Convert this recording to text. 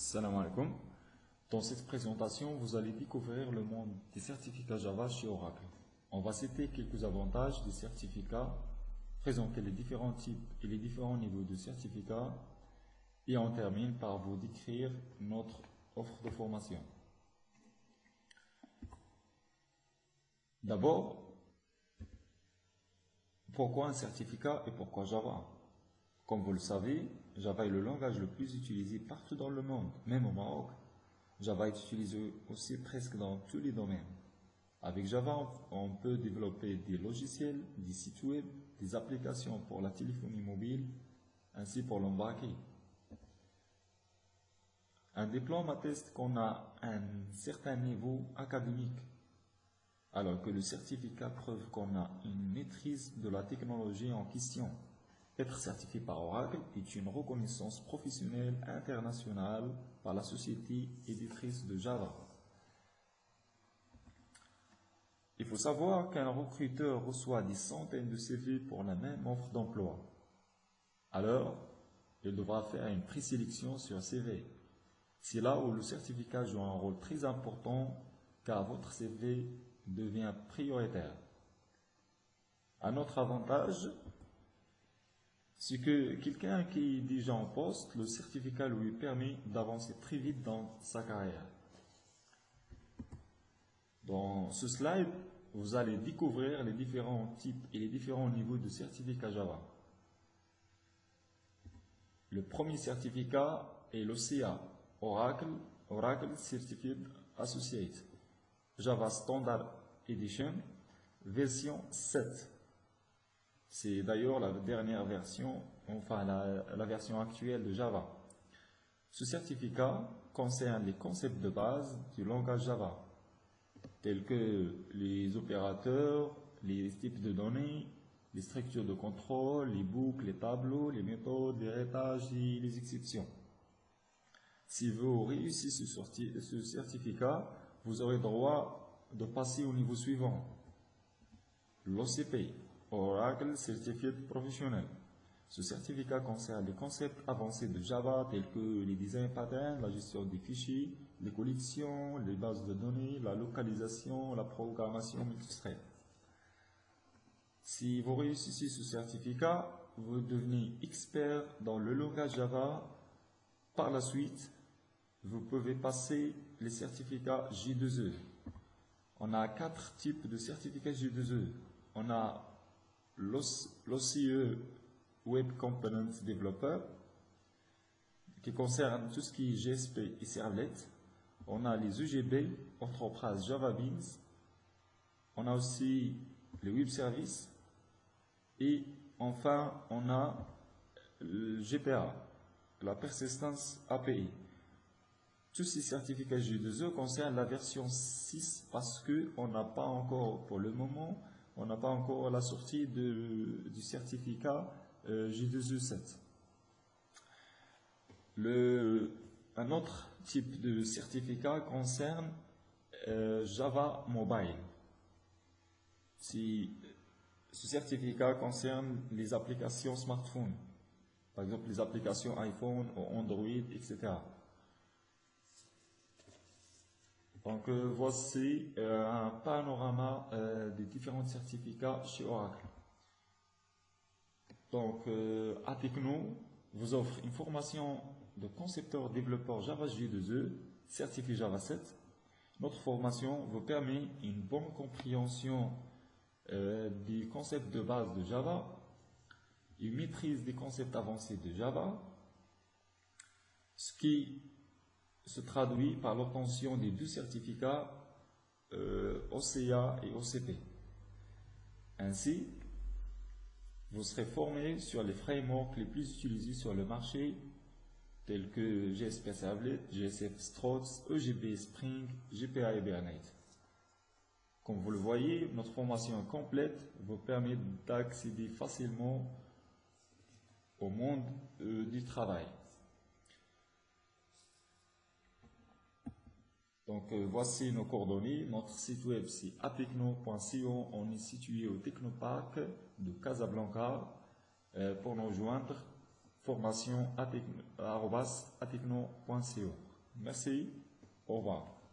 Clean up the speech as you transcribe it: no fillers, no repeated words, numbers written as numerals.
Salam alaikum. Dans cette présentation, vous allez découvrir le monde des certificats Java chez Oracle. On va citer quelques avantages des certificats, présenter les différents types et les différents niveaux de certificats, et on termine par vous décrire notre offre de formation. D'abord, pourquoi un certificat et pourquoi Java? Comme vous le savez, Java est le langage le plus utilisé partout dans le monde, même au Maroc. Java est utilisé aussi presque dans tous les domaines. Avec Java, on peut développer des logiciels, des sites web, des applications pour la téléphonie mobile, ainsi pour l'embarqué. Un diplôme atteste qu'on a un certain niveau académique, alors que le certificat prouve qu'on a une maîtrise de la technologie en question. Être certifié par Oracle est une reconnaissance professionnelle internationale par la société éditrice de Java. Il faut savoir qu'un recruteur reçoit des centaines de CV pour la même offre d'emploi. Alors, il devra faire une présélection sur CV. C'est là où le certificat joue un rôle très important car votre CV devient prioritaire. Un autre avantage, c'est que quelqu'un qui est déjà en poste, le certificat lui permet d'avancer très vite dans sa carrière. Dans ce slide, vous allez découvrir les différents types et les différents niveaux de certificat Java. Le premier certificat est l'OCA, Oracle Certified Associate, Java Standard Edition, version 7. C'est d'ailleurs la dernière version, enfin la version actuelle de Java. Ce certificat concerne les concepts de base du langage Java, tels que les opérateurs, les types de données, les structures de contrôle, les boucles, les tableaux, les méthodes, les réglages et les exceptions. Si vous réussissez ce certificat, vous aurez droit de passer au niveau suivant, l'OCP. Oracle Certified Professional. Ce certificat concerne les concepts avancés de Java tels que les design patterns, la gestion des fichiers, les collections, les bases de données, la localisation, la programmation multithread. Si vous réussissez ce certificat, vous devenez expert dans le langage Java. Par la suite, vous pouvez passer les certificats J2E. On a 4 types de certificats J2E. On a l'OCE Web Component Developer qui concerne tout ce qui est GSP et Servlet. On a les EGB, Enterprise Java Beans. On a aussi les Web Services. Et enfin, on a le GPA, la Persistence API. Tous ces certificats J2E concernent la version 6 parce qu'on n'a pas encore, pour le moment, on n'a pas encore la sortie du certificat J2E 7. Un autre type de certificat concerne Java Mobile. Ce certificat concerne les applications smartphone, par exemple les applications iPhone ou Android, etc. Donc voici un panorama des différents certificats chez Oracle. Donc Atecno vous offre une formation de concepteur développeur Java J2E certifié Java 7. Notre formation vous permet une bonne compréhension des concepts de base de Java, une maîtrise des concepts avancés de Java, ce qui se traduit par l'obtention des 2 certificats OCA et OCP. Ainsi, vous serez formé sur les frameworks les plus utilisés sur le marché, tels que GSP Servlet, GSF Struts, EGB Spring, GPA Hibernate. Comme vous le voyez, notre formation complète vous permet d'accéder facilement au monde du travail. Donc voici nos coordonnées. Notre site web c'est atecno.co. On est situé au Technopark de Casablanca. Pour nous joindre, formation@atecno.co. Merci. Au revoir.